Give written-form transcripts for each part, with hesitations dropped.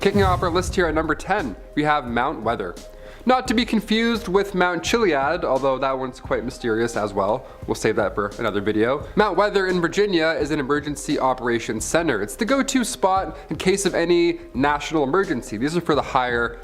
Kicking off our list here at number 10, we have Mount Weather. Not to be confused with Mount Chiliad, although that one's quite mysterious as well. We'll save that for another video. Mount Weather in Virginia is an emergency operations center. It's the go-to spot in case of any national emergency. These are for the higher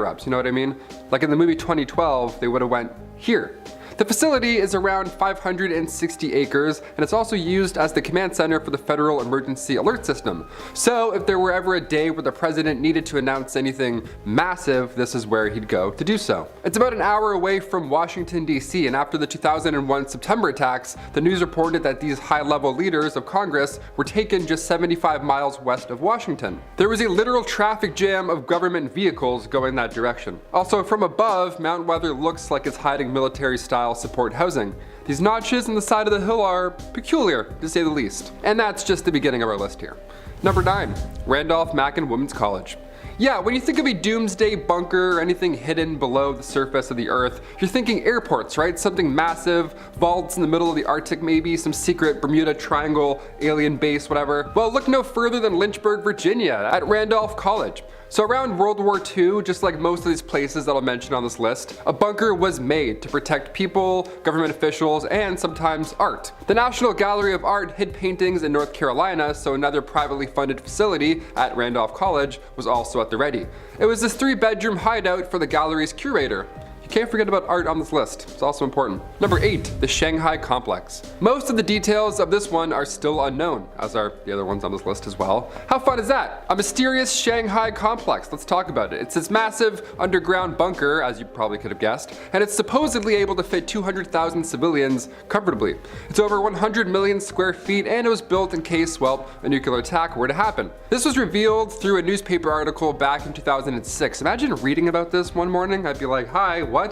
ups, you know what I mean? Like in the movie 2012, they would have went here. The facility is around 560 acres, and it's also used as the command center for the Federal Emergency Alert System. So if there were ever a day where the president needed to announce anything massive, this is where he'd go to do so. It's about an hour away from Washington, D.C., and after the 2001 September attacks, the news reported that these high-level leaders of Congress were taken just 75 miles west of Washington. There was a literal traffic jam of government vehicles going that direction. Also, from above, Mount Weather looks like it's hiding military-style support housing. These notches on the side of the hill are peculiar, to say the least. And that's just the beginning of our list here. Number 9, Randolph-Macon Women's College. Yeah, when you think of a doomsday bunker or anything hidden below the surface of the earth, you're thinking airports, right? Something massive, vaults in the middle of the Arctic maybe, some secret Bermuda Triangle, alien base, whatever. Well, look no further than Lynchburg, Virginia, at Randolph College. So around World War II, just like most of these places that I'll mention on this list, a bunker was made to protect people, government officials, and sometimes art. The National Gallery of Art hid paintings in North Carolina, so another privately funded facility at Randolph College was also at the ready. It was this 3-bedroom hideout for the gallery's curator. Can't forget about art on this list. It's also important. Number 8, the Shanghai Complex. Most of the details of this one are still unknown, as are the other ones on this list as well. How fun is that? A mysterious Shanghai complex. Let's talk about it. It's this massive underground bunker, as you probably could have guessed, and it's supposedly able to fit 200,000 civilians comfortably. It's over 100 million square feet, and it was built in case, well, a nuclear attack were to happen. This was revealed through a newspaper article back in 2006. Imagine reading about this one morning. I'd be like, hi, what?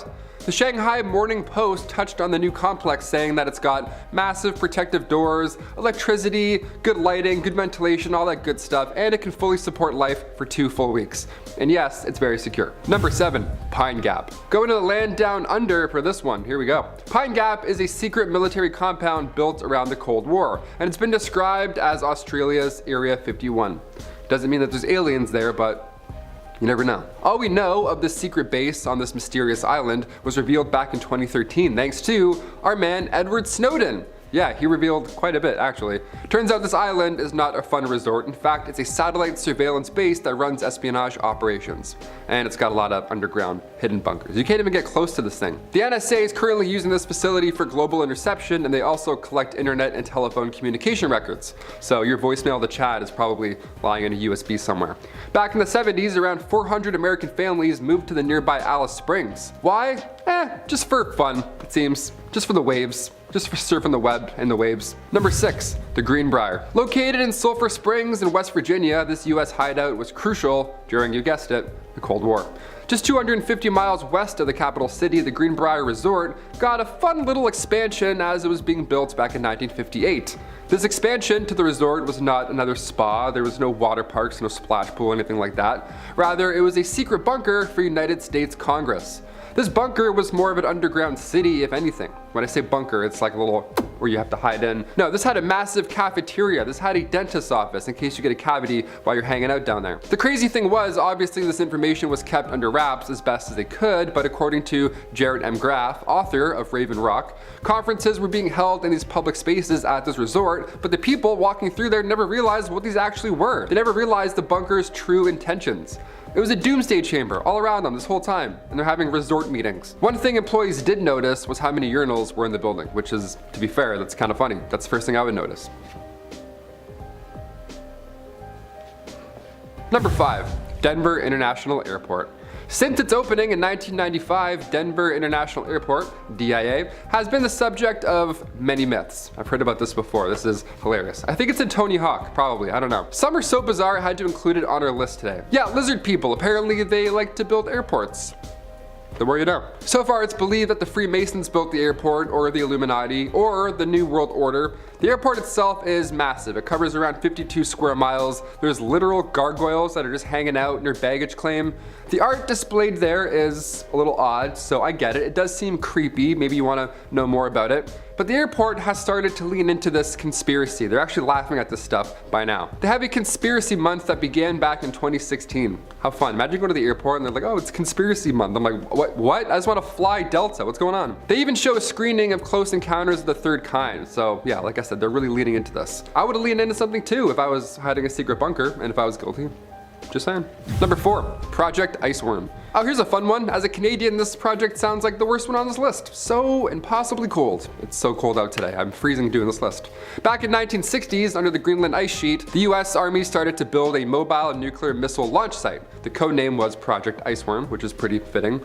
The Shanghai Morning Post touched on the new complex, saying that it's got massive protective doors, electricity, good lighting, good ventilation, all that good stuff, and it can fully support life for 2 full weeks. And yes, it's very secure. Number 7, Pine Gap. Going to the land down under for this one. Here we go. Pine Gap is a secret military compound built around the Cold War, and it's been described as Australia's Area 51. Doesn't mean that there's aliens there, but you never know. All we know of this secret base on this mysterious island was revealed back in 2013 thanks to our man Edward Snowden. Yeah, he revealed quite a bit actually. Turns out this island is not a fun resort. In fact, it's a satellite surveillance base that runs espionage operations. And it's got a lot of underground hidden bunkers. You can't even get close to this thing. The NSA is currently using this facility for global interception, and they also collect internet and telephone communication records. So your voicemail to chat is probably lying in a USB somewhere. Back in the 70s, around 400 American families moved to the nearby Alice Springs. Why? Just for fun, it seems. Just for the waves. Just for surfing the web and the waves. Number 6, the Greenbrier. Located in Sulphur Springs in West Virginia, this US hideout was crucial during, you guessed it, the Cold War. Just 250 miles west of the capital city, the Greenbrier Resort got a fun little expansion as it was being built back in 1958. This expansion to the resort was not another spa, there was no water parks, no splash pool, anything like that. Rather, it was a secret bunker for United States Congress. This bunker was more of an underground city, if anything. When I say bunker, it's like a little where you have to hide in. No, this had a massive cafeteria. This had a dentist's office in case you get a cavity while you're hanging out down there. The crazy thing was, obviously this information was kept under wraps as best as they could, but according to Jared M. Graff, author of Raven Rock, conferences were being held in these public spaces at this resort, but the people walking through there never realized what these actually were. They never realized the bunker's true intentions. It was a doomsday chamber all around them this whole time, and they're having resort meetings. One thing employees did notice was how many urinals were in the building, which is, to be fair, that's kind of funny. That's the first thing I would notice. Number 5, Denver International Airport. Since its opening in 1995, Denver International Airport, DIA, has been the subject of many myths. I've heard about this before. This is hilarious. I think it's in Tony Hawk, probably. I don't know. Some are so bizarre I had to include it on our list today. Yeah, lizard people. Apparently they like to build airports. The more you know. So far, it's believed that the Freemasons built the airport, or the Illuminati, or the New World Order. The airport itself is massive. It covers around 52 square miles. There's literal gargoyles that are just hanging out near baggage claim. The art displayed there is a little odd, so I get it. It does seem creepy. Maybe you want to know more about it. But the airport has started to lean into this conspiracy. They're actually laughing at this stuff by now. They have a conspiracy month that began back in 2016. How fun. Imagine going to the airport and they're like, oh, it's conspiracy month. I'm like, what? I just want to fly Delta. What's going on? They even show a screening of Close Encounters of the Third Kind. So yeah, like I said, they're really leaning into this. I would have leaned into something too if I was hiding a secret bunker and if I was guilty. Just saying. Number 4, Project Iceworm. Oh, here's a fun one. As a Canadian, this project sounds like the worst one on this list. So impossibly cold. It's so cold out today. I'm freezing doing this list. Back in 1960s, under the Greenland ice sheet, the US Army started to build a mobile nuclear missile launch site. The code name was Project Iceworm, which is pretty fitting.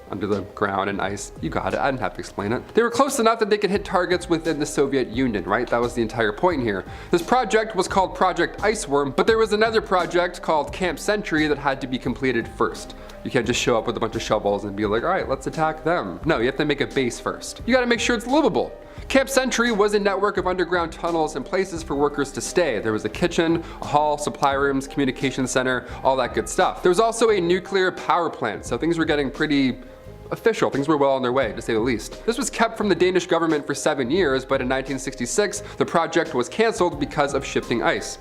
Under the ground and ice. You got it, I didn't have to explain it. They were close enough that they could hit targets within the Soviet Union, right? That was the entire point here. This project was called Project Iceworm, but there was another project called Camp Sentry that had to be completed first. You can't just show up with a bunch of shovels and be like, all right, let's attack them. No, you have to make a base first. You gotta make sure it's livable. Camp Sentry was a network of underground tunnels and places for workers to stay. There was a kitchen, a hall, supply rooms, communication center, all that good stuff. There was also a nuclear power plant, so things were getting pretty official. Things were well on their way, to say the least. This was kept from the Danish government for 7 years, but in 1966, the project was cancelled because of shifting ice.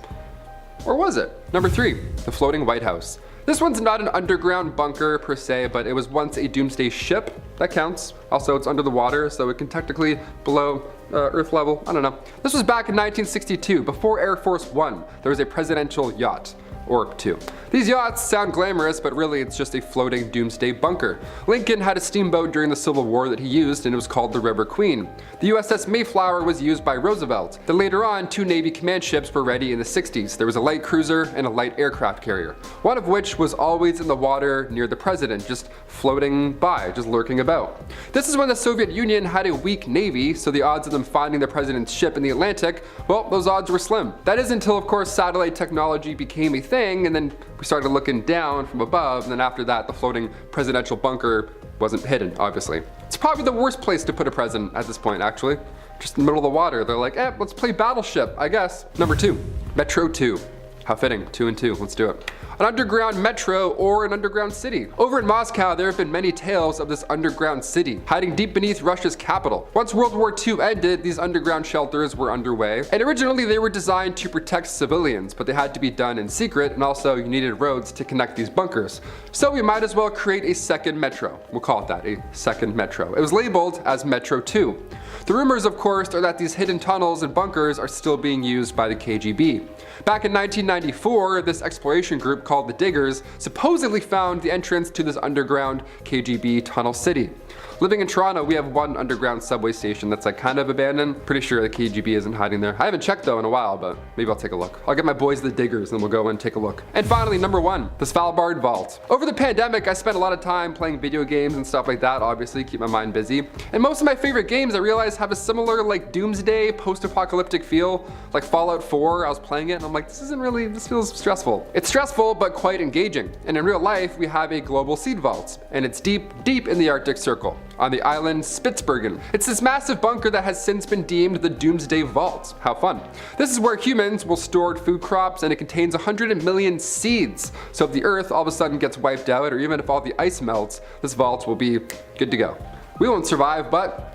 Or was it? Number 3, the floating White House. This one's not an underground bunker per se, but it was once a doomsday ship. That counts. Also, it's under the water, so it can technically below Earth level. I don't know. This was back in 1962, before Air Force One. There was a presidential yacht. Or 2. These yachts sound glamorous, but really it's just a floating doomsday bunker. Lincoln had a steamboat during the Civil War that he used, and it was called the River Queen. The USS Mayflower was used by Roosevelt. Then later on, 2 Navy command ships were ready in the 60s. There was a light cruiser and a light aircraft carrier, one of which was always in the water near the president, just floating by, just lurking about. This is when the Soviet Union had a weak navy, so the odds of them finding the president's ship in the Atlantic, well, those odds were slim. That is until, of course, satellite technology became a thing, and then we started looking down from above, and then after that the floating presidential bunker wasn't hidden, obviously. It's probably the worst place to put a president at this point, actually. Just in the middle of the water. They're like, let's play Battleship, I guess. Number 2, Metro 2. How fitting, 2 and 2, let's do it. An underground metro or an underground city. Over in Moscow, there have been many tales of this underground city, hiding deep beneath Russia's capital. Once World War II ended, these underground shelters were underway, and originally they were designed to protect civilians, but they had to be done in secret, and also you needed roads to connect these bunkers. So we might as well create a second metro. We'll call it that, a second metro. It was labeled as Metro 2. The rumors, of course, are that these hidden tunnels and bunkers are still being used by the KGB. Back in 1994, this exploration group called the Diggers supposedly found the entrance to this underground KGB tunnel city. Living in Toronto, we have one underground subway station that's like kind of abandoned. Pretty sure the KGB isn't hiding there. I haven't checked though in a while, but maybe I'll take a look. I'll get my boys the Diggers and we'll go and take a look. And finally, number 1, the Svalbard Vault. Over the pandemic, I spent a lot of time playing video games and stuff like that, obviously, keep my mind busy. And most of my favorite games, I realized, have a similar like doomsday, post-apocalyptic feel. Like Fallout 4, I was playing it and I'm like, this feels stressful. It's stressful, but quite engaging. And in real life, we have a global seed vault, and it's deep, deep in the Arctic Circle, on the island Spitsbergen. It's this massive bunker that has since been deemed the Doomsday Vault. How fun. This is where humans will store food crops, and it contains 100 million seeds. So if the earth all of a sudden gets wiped out, or even if all the ice melts, this vault will be good to go. We won't survive, but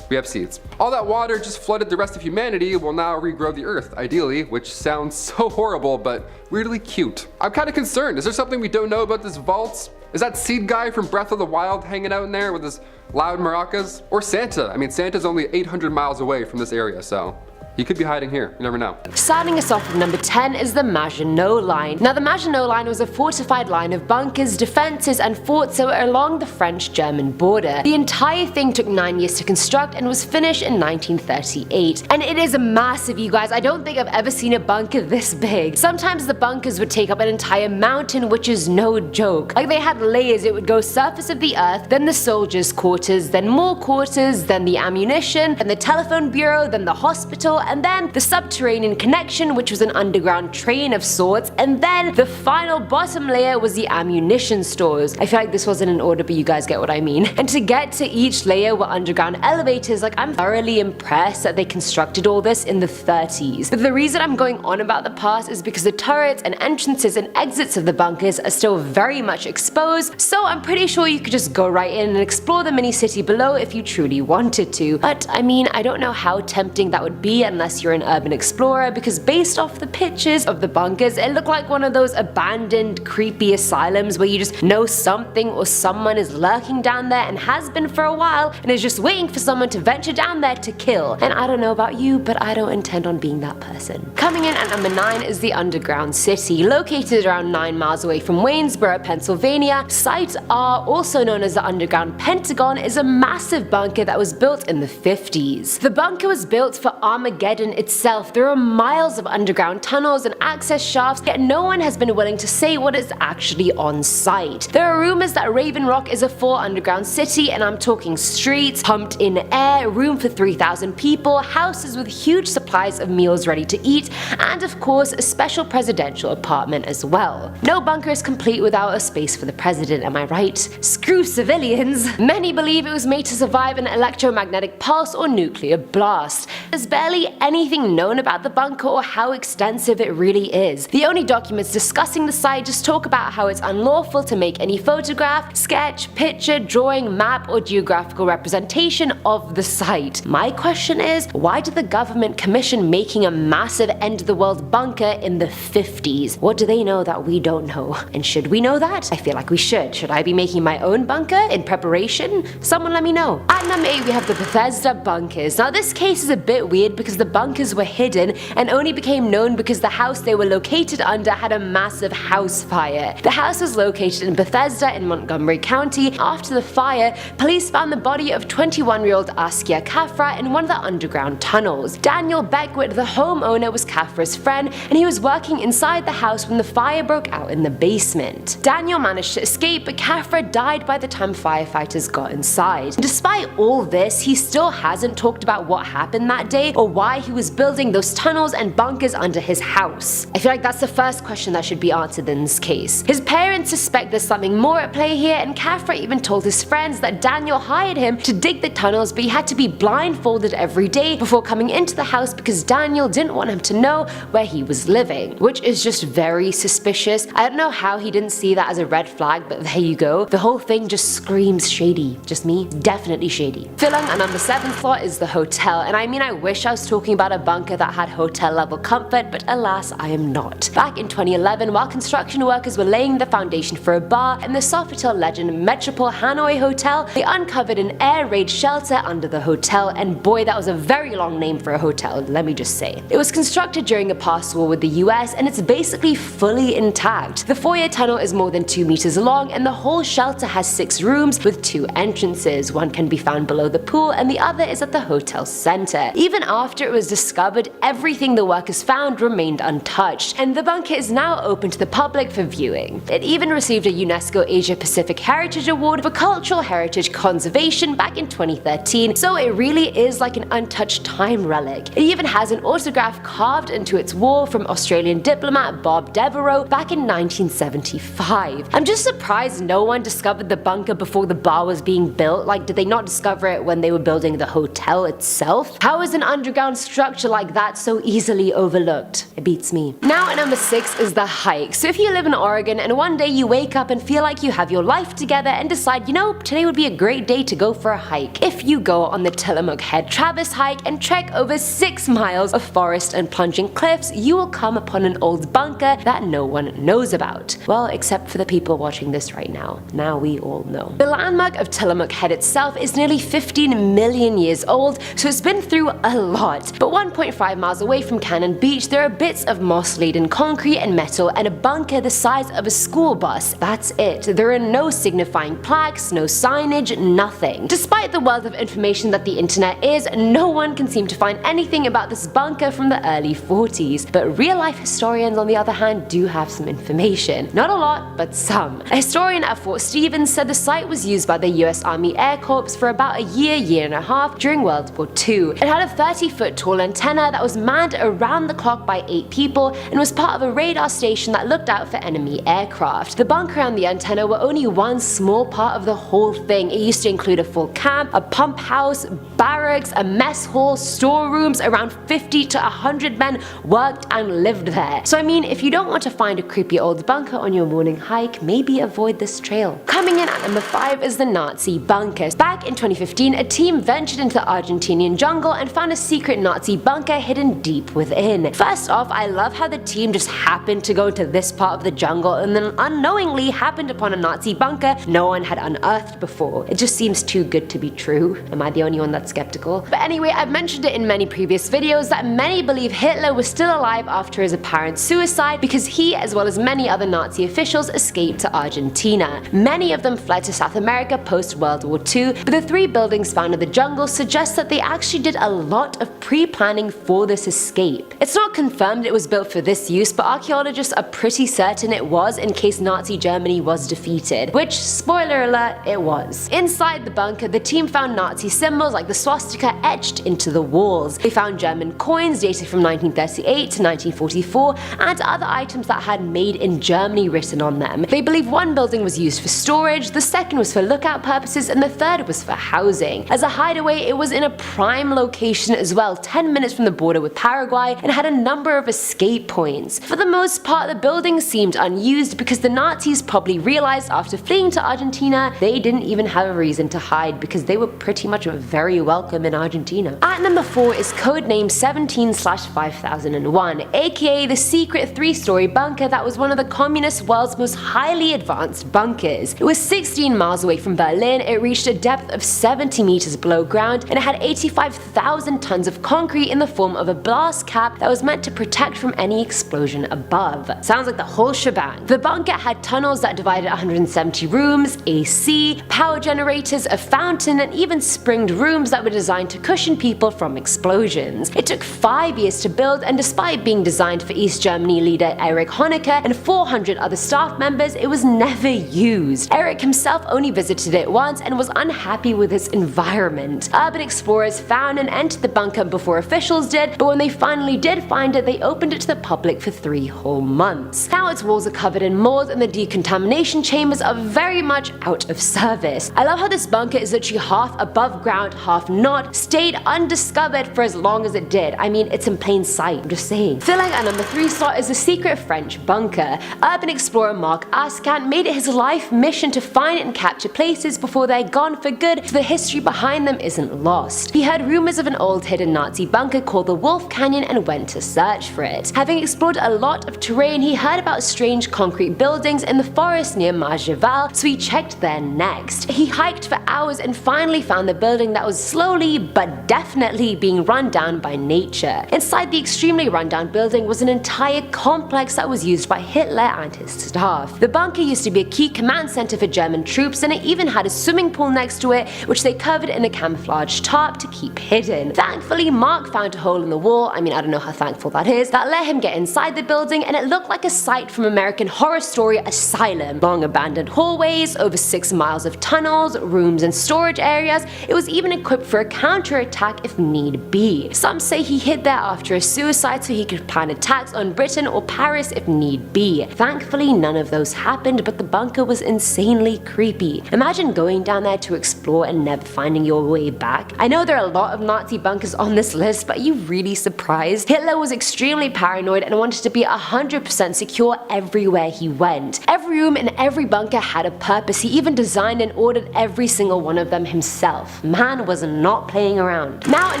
we have seeds. All that water just flooded the rest of humanity will now regrow the earth, ideally, which sounds so horrible, but weirdly cute. I'm kind of concerned. Is there something we don't know about this vault? Is that seed guy from Breath of the Wild hanging out in there with his loud maracas? Or Santa? I mean, Santa's only 800 miles away from this area, so he could be hiding here, you never know. Starting us off with number 10 is the Maginot Line. Now the Maginot Line was a fortified line of bunkers, defenses, and forts that were along the French-German border. The entire thing took 9 years to construct and was finished in 1938. And it is massive, you guys. I don't think I've ever seen a bunker this big. Sometimes the bunkers would take up an entire mountain, which is no joke. Like they had layers. It would go surface of the earth, then the soldiers' quarters, then more quarters, then the ammunition, then the telephone bureau, then the hospital, and then the subterranean connection, which was an underground train of sorts, and then the final bottom layer was the ammunition stores. I feel like this wasn't in order, but you guys get what I mean. And to get to each layer were underground elevators. Like, I'm thoroughly impressed that they constructed all this in the 30s. But the reason I'm going on about the past is because the turrets and entrances and exits of the bunkers are still very much exposed, so I'm pretty sure you could just go right in and explore the mini city below if you truly wanted to. But I mean, I don't know how tempting that would be unless you're an urban explorer, because based off the pictures of the bunkers, it looked like one of those abandoned, creepy asylums where you just know something or someone is lurking down there and has been for a while and is just waiting for someone to venture down there to kill. And I don't know about you, but I don't intend on being that person. Coming in at number 9 is the underground city. Located around 9 miles away from Waynesboro, Pennsylvania, Site R, also known as the underground Pentagon, is a massive bunker that was built in the 50s. The bunker was built for Armageddon itself. There are miles of underground tunnels and access shafts, yet no one has been willing to say what is actually on site. There are rumors that Raven Rock is a full underground city, and I'm talking streets, pumped in air, room for 3,000 people, houses with huge supplies of meals ready to eat, and of course a special presidential apartment as well. No bunker is complete without a space for the president, am I right? Screw civilians! Many believe it was made to survive an electromagnetic pulse or nuclear blast. There's barely anything known about the bunker or how extensive it really is. The only documents discussing the site just talk about how it's unlawful to make any photograph, sketch, picture, drawing, map, or geographical representation of the site. My question is, why did the government commission making a massive end-of-the-world bunker in the 50s? What do they know that we don't know? And should we know that? I feel like we should. Should I be making my own bunker in preparation? Someone let me know. At number 8 we have the Bethesda bunkers. Now this case is a bit weird because the bunkers were hidden and only became known because the house they were located under had a massive house fire. The house was located in Bethesda in Montgomery County. After the fire, police found the body of 21-year-old Askia Kafra in one of the underground tunnels. Daniel Beckwith, the homeowner, was Kafra's friend, and he was working inside the house when the fire broke out in the basement. Daniel managed to escape, but Kafra died by the time firefighters got inside. Despite all this, he still hasn't talked about what happened that day or why he was building those tunnels and bunkers under his house. I feel like that's the first question that should be answered in this case. His parents suspect there's something more at play here, and Kafra even told his friends that Daniel hired him to dig the tunnels, but he had to be blindfolded every day before coming into the house because Daniel didn't want him to know where he was living, which is just very suspicious. I don't know how he didn't see that as a red flag, but there you go. The whole thing just screams shady. Just me? Definitely shady. Filling a number 7 slot is the hotel, and I mean, I wish I was talking about a bunker that had hotel level comfort, but alas, I am not. Back in 2011, while construction workers were laying the foundation for a bar in the Sofitel legend Metropole Hanoi Hotel, they uncovered an air raid shelter under the hotel, and boy, that was a very long name for a hotel, let me just say. It was constructed during a past war with the US, and it's basically fully intact. The foyer tunnel is more than 2 meters long, and the whole shelter has 6 rooms with 2 entrances. One can be found below the pool, and the other is at the hotel center. Even after it was discovered, everything the workers found remained untouched, and the bunker is now open to the public for viewing. It even received a UNESCO Asia Pacific Heritage Award for Cultural Heritage Conservation back in 2013, so it really is like an untouched time relic. It even has an autograph carved into its wall from Australian diplomat Bob Devereaux back in 1975. I'm just surprised no one discovered the bunker before the bar was being built. Like, did they not discover it when they were building the hotel itself? How is an underground structure like that so easily overlooked? It beats me. Now at number 6 is the hike. So if you live in Oregon and one day you wake up and feel like you have your life together and decide, you know, today would be a great day to go for a hike. If you go on the Tillamook Head Traverse hike and trek over 6 miles of forest and plunging cliffs, you will come upon an old bunker that no one knows about. Well, except for the people watching this right now. Now we all know. The landmark of Tillamook Head itself is nearly 15 million years old, so it's been through a lot. But 1.5 miles away from Cannon Beach, there are bits of moss-laden concrete and metal and a bunker the size of a school bus. That's it. There are no signifying plaques, no signage, nothing. Despite the wealth of information that the internet is, no one can seem to find anything about this bunker from the early 40s. But real-life historians, on the other hand, do have some information. Not a lot, but some. A historian at Fort Stevens said the site was used by the US Army Air Corps for about a year and a half during World War II. It had a 30-foot 4-foot tall antenna that was manned around the clock by 8 people and was part of a radar station that looked out for enemy aircraft. The bunker and the antenna were only one small part of the whole thing. It used to include a full camp, a pump house, barracks, a mess hall, storerooms. Around 50 to 100 men worked and lived there. So I mean, if you don't want to find a creepy old bunker on your morning hike, maybe avoid this trail. Coming in at number 5 is the Nazi bunkers. Back in 2015, a team ventured into the Argentinian jungle and found a secret Nazi bunker hidden deep within. First off, I love how the team just happened to go to this part of the jungle and then unknowingly happened upon a Nazi bunker no one had unearthed before. It just seems too good to be true. Am I the only one that's skeptical? But anyway, I've mentioned it in many previous videos that many believe Hitler was still alive after his apparent suicide because he, as well as many other Nazi officials, escaped to Argentina. Many of them fled to South America post-World War II, but the 3 buildings found in the jungle suggest that they actually did a lot of pre-planning for this escape. It's not confirmed it was built for this use, but archaeologists are pretty certain it was in case Nazi Germany was defeated, which, spoiler alert, it was. Inside the bunker, the team found Nazi symbols like the swastika etched into the walls. They found German coins dated from 1938 to 1944 and other items that had "Made in Germany" written on them. They believe one building was used for storage, the second was for lookout purposes, and the third was for housing. As a hideaway, it was in a prime location as well, 10 minutes from the border with Paraguay, and had a number of escape points. For the most part, the building seemed unused because the Nazis probably realized after fleeing to Argentina they didn't even have a reason to hide because they were pretty much very welcome in Argentina. At number 4 is codename 17/5001, aka the secret 3-story bunker that was one of the communist world's most highly advanced bunkers. It was 16 miles away from Berlin, it reached a depth of 70 meters below ground, and it had 85,000 tons of concrete in the form of a blast cap that was meant to protect from any explosion above. Sounds like the whole shebang. The bunker had tunnels that divided 170 rooms, AC, power generators, a fountain, and even springed rooms that were designed to cushion people from explosions. It took 5 years to build, and despite being designed for East Germany leader Erich Honecker and 400 other staff members, it was never used. Erich himself only visited it once and was unhappy with its environment. Urban explorers found and entered the bunker before officials did, but when they finally did find it, they opened it to the public for 3 whole months. Now its walls are covered in mold and the decontamination chambers are very much out of service. I love how this bunker is literally half above ground, half not, stayed undiscovered for as long as it did. I mean, it's in plain sight, I'm just saying. Filling at number 3 slot is the secret French bunker. Urban explorer Marc Ascant made it his life mission to find and capture places before they're gone for good, so the history behind them isn't lost. He heard rumors of an old hidden Nazi bunker called the Wolf Canyon and went to search for it. Having explored a lot of terrain, he heard about strange concrete buildings in the forest near Margeval, so he checked there next. He hiked for hours and finally found the building that was slowly but definitely being run down by nature. Inside the extremely rundown building was an entire complex that was used by Hitler and his staff. The bunker used to be a key command center for German troops, and it even had a swimming pool next to it, which they covered in a camouflage tarp to keep hidden. Thankfully, Mark found a hole in the wall, I don't know how thankful that is, that let him get inside the building, and it looked like a site from American Horror Story Asylum. Long abandoned hallways, over 6 miles of tunnels, rooms and storage areas. It was even equipped for a counterattack if need be. Some say he hid there after a suicide so he could plan attacks on Britain or Paris if need be. Thankfully, none of those happened, but the bunker was insanely creepy. Imagine going down there to explore and never finding your way back. I know there are a lot of Nazi bunkers on this list, but are you really surprised? Hitler was extremely paranoid and wanted to be 100% secure everywhere he went. Every room in every bunker had a purpose. He even designed and ordered every single one of them himself. Man was not playing around. Now at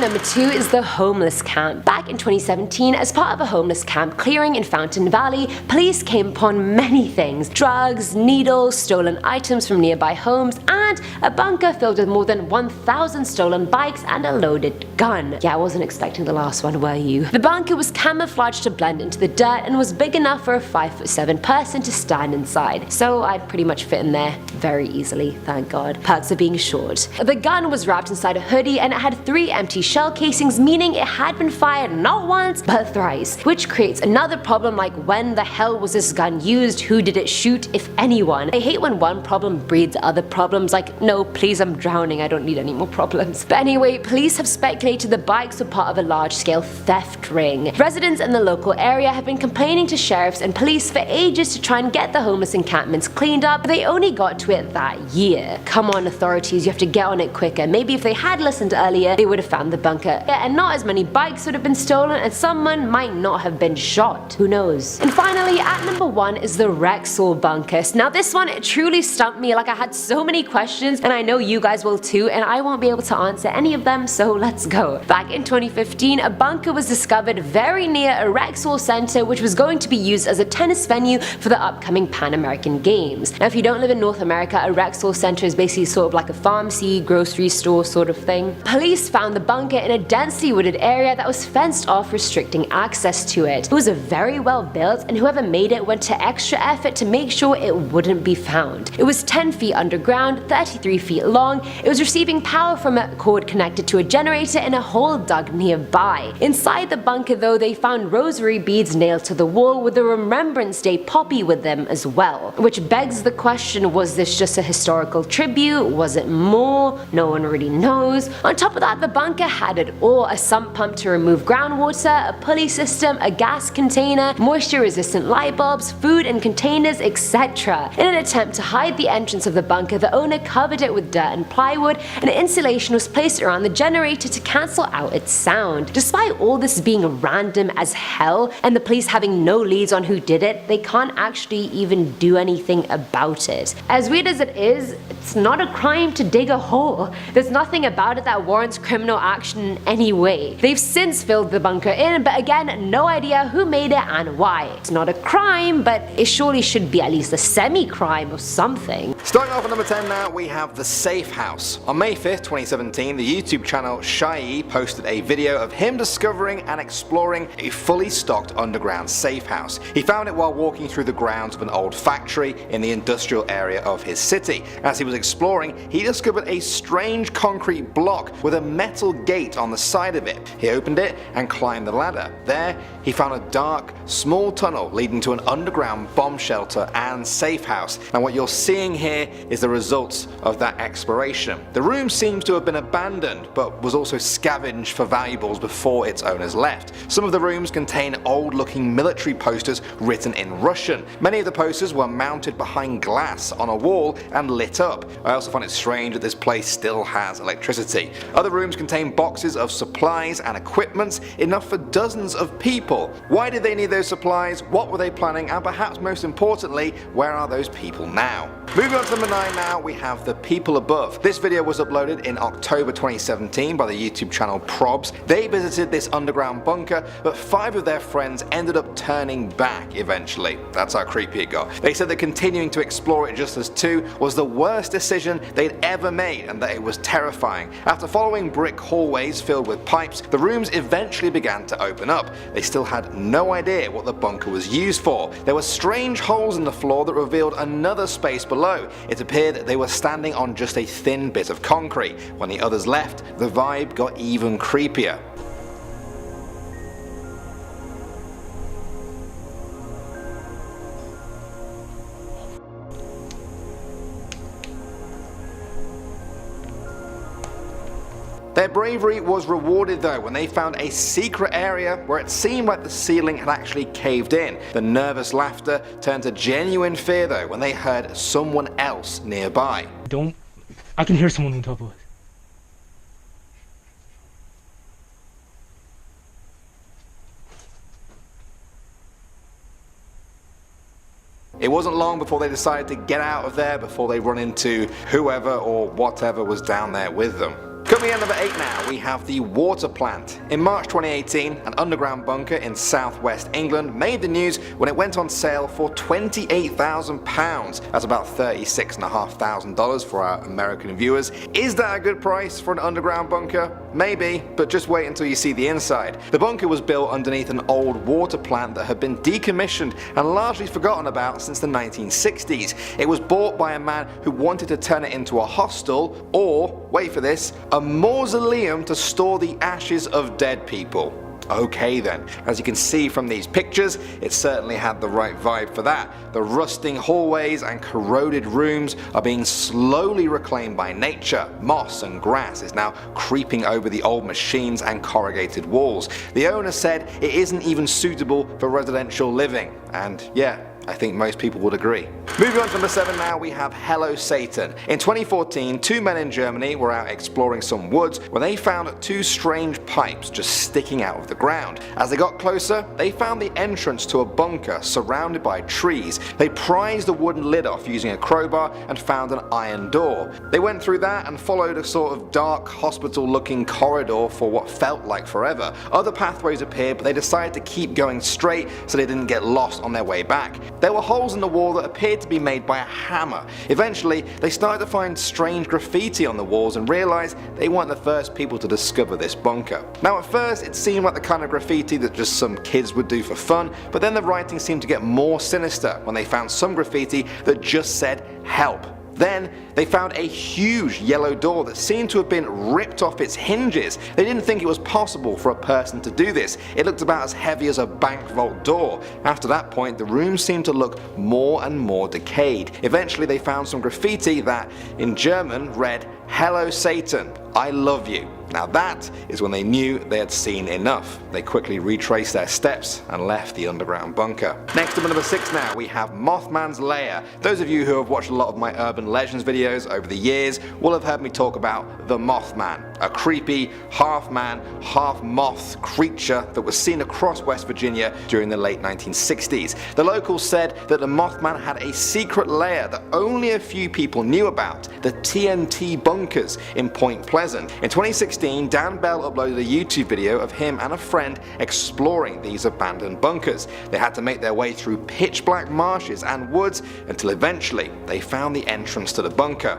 number 2 is the homeless camp. Back in 2017, as part of a homeless camp clearing in Fountain Valley, police came upon many things: drugs, needles, stolen items from nearby homes, and a bunker filled with more than 1,000 stolen bikes and a loaded gun. Yeah, I wasn't expecting the last one, were you? The bunker was camouflaged to blend into the dirt and was big enough for a 5'7" person to stand inside, so I'd pretty much fit in there very easily, thank God. Perks of being short. The gun was wrapped inside a hoodie and it had 3 empty shell casings, meaning it had been fired not once but thrice, which creates another problem like when the hell was this gun used, who did it shoot, if anyone. I hate when one problem breeds other problems, like no please I'm drowning, I don't need any more problems. But anyway, police have speculated the bikes were part of a large-scale theft ring. Residents in the local area have been complaining to sheriffs and police for ages to try and get the homeless encampments cleaned up, but they only got to it that year. Come on, authorities, you have to get on it quicker. Maybe if they had listened earlier, they would have found the bunker. Yeah, and not as many bikes would have been stolen, and someone might not have been shot. Who knows? And finally, at number 1 is the Rexall bunker. Now this one, it truly stumped me. Like, I had so many questions, and I know you guys will too, and I won't be able to answer any of them, so let's go. Back in 2015, a bunker was discovered very near a Rexall center, which was going to be used as a tennis venue for the upcoming Pan American Games. Now if you don't live in North America, a Rexall center is basically sort of like a pharmacy, grocery store sort of thing. Police found the bunker in a densely wooded area that was fenced off, restricting access to it. It was a very well built, and whoever made it went to extra effort to make sure it wouldn't be found. It was 10 feet underground, 33 feet long. It was receiving power from a cord connected to a generator in a hole dug nearby. Inside the bunker though, they found rosary beads nailed to the wall with a Remembrance Day poppy with them as well. Which begs the question, was this just a historical tribute? Was it more? No one really knows. On top of that, the bunker had it all: a sump pump to remove groundwater, a pulley system, a gas container, moisture resistant light bulbs, food and containers, etc. In an attempt to hide the entrance of the bunker, the owner covered it with dirt and plywood, and insulation was placed around the generator to cancel out its sound. Despite all this being random as hell, and the police having no leads on who did it, they can't actually even do anything about it. As weird as it is, it's not a crime to dig a hole. There's nothing about it that warrants criminal action in any way. They've since filled the bunker in, but again, no idea who made it and why. It's not a crime, but it surely should be at least a semi-crime or something. Starting off at number 10 now, we have the Safe House. On May 5th, 2017, the YouTube channel Shy posted a video of him discovering and exploring a fully stocked underground safe house. He found it while walking through the grounds of an old factory in the industrial area of his city. As he was exploring, he discovered a strange concrete block with a metal gate on the side of it. He opened it and climbed the ladder. There, he found a dark, small tunnel leading to an underground bomb shelter and safe house. And what you're seeing here is the results of that exploration. The room seems to have been abandoned, but was also scavenged for valuables before its owners left. Some of the rooms contain old-looking military posters written in Russian. Many of the posters were mounted behind glass on a wall and lit up. I also find it strange that this place still has electricity. Other rooms contain boxes of supplies and equipment, enough for dozens of people. Why did they need those supplies? What were they planning? And perhaps most importantly, where are those people now? Moving on to number 9 now, we have The People Above. This video was uploaded in October 2017 by the YouTube channel Probs. They visited this underground bunker, but 5 of their friends ended up turning back eventually. That's how creepy it got. They said that continuing to explore it just as 2 was the worst decision they'd ever made, and that it was terrifying. After following brick hallways filled with pipes, the rooms eventually began to open up. They still had no idea what the bunker was used for. There were strange holes in the floor that revealed another space below. It appeared that they were standing on just a thin bit of concrete. When the others left, the vibe got even creepier. Their bravery was rewarded though when they found a secret area where it seemed like the ceiling had actually caved in. The nervous laughter turned to genuine fear though when they heard someone else nearby. I can hear someone on top of us. It wasn't long before they decided to get out of there before they run into whoever or whatever was down there with them. Coming in at number 8 now, we have the water plant. In March 2018, an underground bunker in southwest England made the news when it went on sale for £28,000. That's about $36,500 for our American viewers. Is that a good price for an underground bunker? Maybe, but just wait until you see the inside. The bunker was built underneath an old water plant that had been decommissioned and largely forgotten about since the 1960s. It was bought by a man who wanted to turn it into a hostel, or, wait for this, a mausoleum to store the ashes of dead people. Okay then, as you can see from these pictures, it certainly had the right vibe for that. The rusting hallways and corroded rooms are being slowly reclaimed by nature. Moss and grass is now creeping over the old machines and corrugated walls. The owner said it isn't even suitable for residential living, and yeah, I think most people would agree. Moving on to number 7 now, we have Hello Satan. In 2014, 2 men in Germany were out exploring some woods when they found 2 strange pipes just sticking out of the ground. As they got closer, they found the entrance to a bunker surrounded by trees. They prized the wooden lid off using a crowbar and found an iron door. They went through that and followed a sort of dark hospital looking corridor for what felt like forever. Other pathways appeared, but they decided to keep going straight so they didn't get lost on their way back. There were holes in the wall that appeared to be made by a hammer. Eventually, they started to find strange graffiti on the walls and realized they weren't the first people to discover this bunker. Now at first, it seemed like the kind of graffiti that just some kids would do for fun, but then the writing seemed to get more sinister when they found some graffiti that just said "help." Then they found a huge yellow door that seemed to have been ripped off its hinges. They didn't think it was possible for a person to do this. It looked about as heavy as a bank vault door. After that point, the room seemed to look more and more decayed. Eventually they found some graffiti that, in German, read "Hello Satan, I love you." Now that is when they knew they had seen enough. They quickly retraced their steps and left the underground bunker. Next up at number 6 now, we have Mothman's Lair. Those of you who have watched a lot of my urban legends videos over the years will have heard me talk about the Mothman, a creepy half man, half moth creature that was seen across West Virginia during the late 1960s. The locals said that the Mothman had a secret lair that only a few people knew about, the TNT bunkers in Point Pleasant. In 2016, Dan Bell uploaded a YouTube video of him and a friend exploring these abandoned bunkers. They had to make their way through pitch black marshes and woods until eventually they found the entrance to the bunker.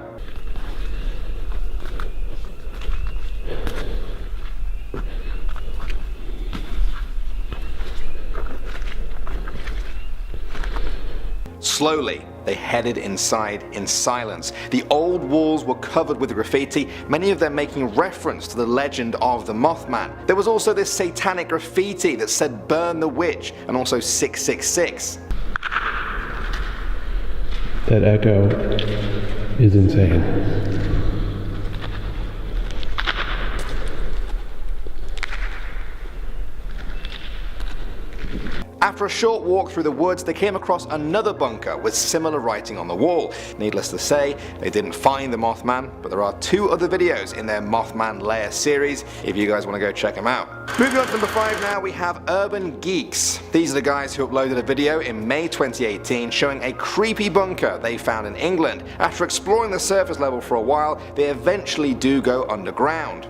Slowly, they headed inside in silence. The old walls were covered with graffiti, many of them making reference to the legend of the Mothman. There was also this satanic graffiti that said "burn the witch" and also 666. That echo is insane. After a short walk through the woods, they came across another bunker with similar writing on the wall. Needless to say, they didn't find the Mothman, but there are 2 other videos in their Mothman Lair series if you guys want to go check them out. Moving on to number 5 now, we have Urban Geeks. These are the guys who uploaded a video in May 2018 showing a creepy bunker they found in England. After exploring the surface level for a while, they eventually do go underground.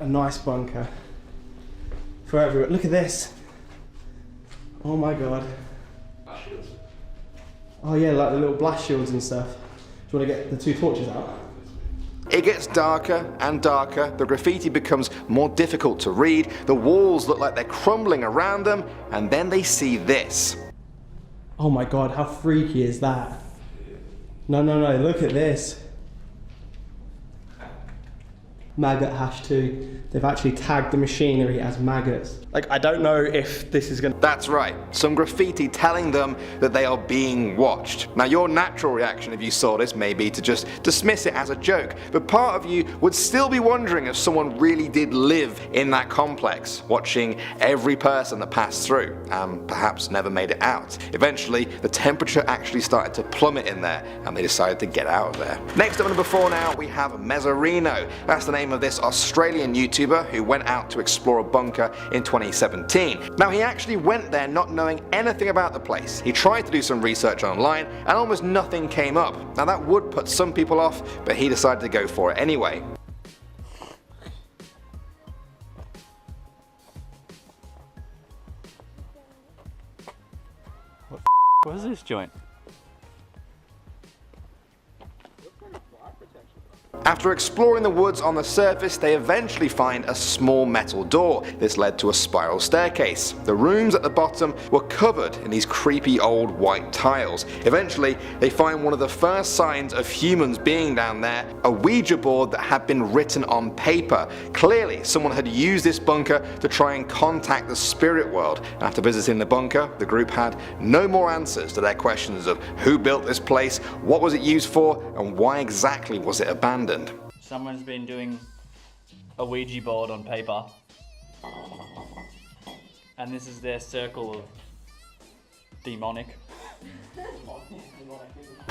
A nice bunker for everyone. Look at this. Oh my god. Oh yeah, like the little blast shields and stuff. Do you want to get the 2 torches out? It gets darker and darker, the graffiti becomes more difficult to read, the walls look like they're crumbling around them, and then they see this. Oh my god, how freaky is that? No, look at this. Maggot #2. They've actually tagged the machinery as maggots. Like, I don't know if this is gonna... That's right, some graffiti telling them that they are being watched. Now your natural reaction if you saw this may be to just dismiss it as a joke, but part of you would still be wondering if someone really did live in that complex, watching every person that passed through, and perhaps never made it out. Eventually, the temperature actually started to plummet in there, and they decided to get out of there. Next up at number 4 now, we have Mezzarino. That's the name of this Australian YouTuber who went out to explore a bunker in 2017. Now he actually went there not knowing anything about the place. He tried to do some research online and almost nothing came up. Now that would put some people off, but he decided to go for it anyway. What is this joint? After exploring the woods on the surface, they eventually find a small metal door. This led to a spiral staircase. The rooms at the bottom were covered in these creepy old white tiles. Eventually, they find one of the first signs of humans being down there, a Ouija board that had been written on paper. Clearly, someone had used this bunker to try and contact the spirit world. After visiting the bunker, the group had no more answers to their questions of who built this place, what was it used for, and why exactly was it abandoned. Someone's been doing a Ouija board on paper, and this is their circle of demonic.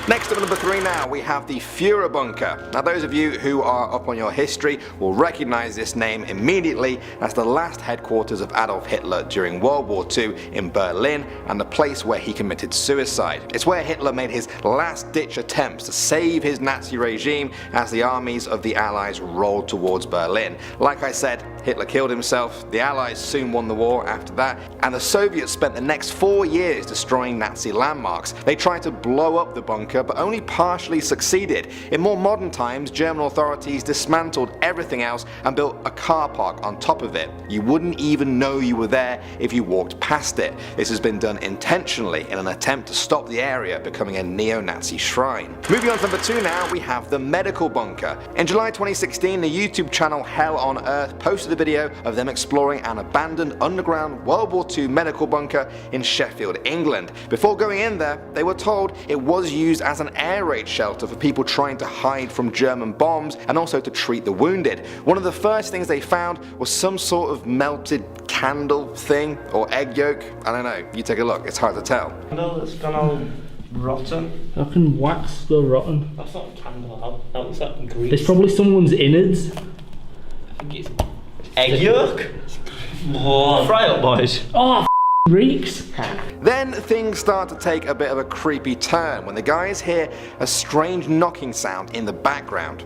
Next up at number 3 now, we have the Führer bunker. Now those of you who are up on your history will recognize this name immediately as the last headquarters of Adolf Hitler during World War II in Berlin, and the place where he committed suicide. It's where Hitler made his last ditch attempts to save his Nazi regime as the armies of the Allies rolled towards Berlin. Like I said, Hitler killed himself, the Allies soon won the war after that, and the Soviets spent the next 4 years destroying Nazi landmarks. They tried to blow up the bunker but only partially succeeded. In more modern times, German authorities dismantled everything else and built a car park on top of it. You wouldn't even know you were there if you walked past it. This has been done intentionally in an attempt to stop the area becoming a neo-Nazi shrine. Moving on to number 2 now, we have the medical bunker. In July 2016, the YouTube channel Hell on Earth posted a video of them exploring an abandoned underground World War II medical bunker in Sheffield, England. Before going in there, they were told it was used as an air raid shelter for people trying to hide from German bombs and also to treat the wounded. One of the first things they found was some sort of melted candle thing or egg yolk. I don't know, you take a look, it's hard to tell. Candle that's gone all rotten. How can wax go rotten? That's not a candle, that looks like grease. There's probably someone's innards. I think it's egg yolk. Oh, fry up, boys. Oh, reeks. Then things start to take a bit of a creepy turn when the guys hear a strange knocking sound in the background.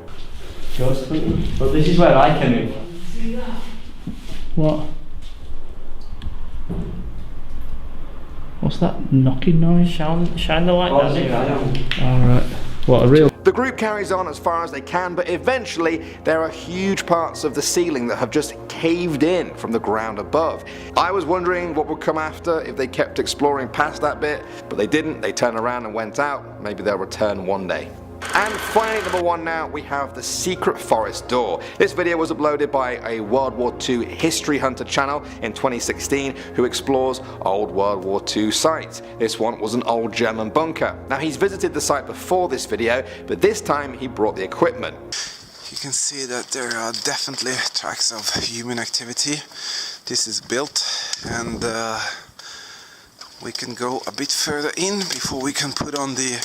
Ghost hunting. But this is where I came in. What? What's that knocking noise? Shine the light down. Alright. What, a real... The group carries on as far as they can, but eventually there are huge parts of the ceiling that have just caved in from the ground above. I was wondering what would come after if they kept exploring past that bit, but they didn't. They turned around and went out. Maybe they'll return one day. And finally, number 1 now, we have the secret forest door. This video was uploaded by a World War II history hunter channel in 2016 who explores old World War II sites. This one was an old German bunker. Now he's visited the site before this video, but this time he brought the equipment. You can see that there are definitely tracks of human activity. This is built, and we can go a bit further in before we can put on the...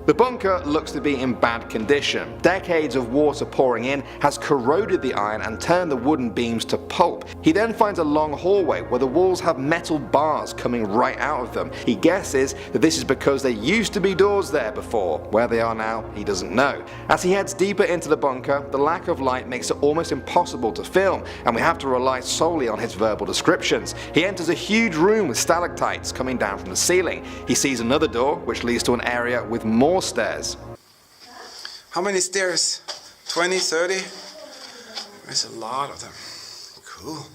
The bunker looks to be in bad condition. Decades of water pouring in has corroded the iron and turned the wooden beams to pulp. He then finds a long hallway where the walls have metal bars coming right out of them. He guesses that this is because there used to be doors there before. Where they are now, he doesn't know. As he heads deeper into the bunker, the lack of light makes it almost impossible to film, and we have to rely solely on his verbal descriptions. He enters a huge room with stalactites coming down from the ceiling. He sees another door which leads to an area with more stairs. How many stairs? 20, 30? There's a lot of them. Cool.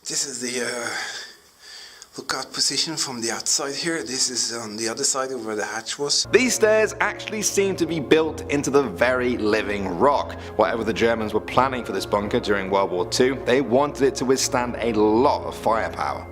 This is the lookout position from the outside here. This is on the other side of where the hatch was. These stairs actually seem to be built into the very living rock. Whatever the Germans were planning for this bunker during World War II, they wanted it to withstand a lot of firepower.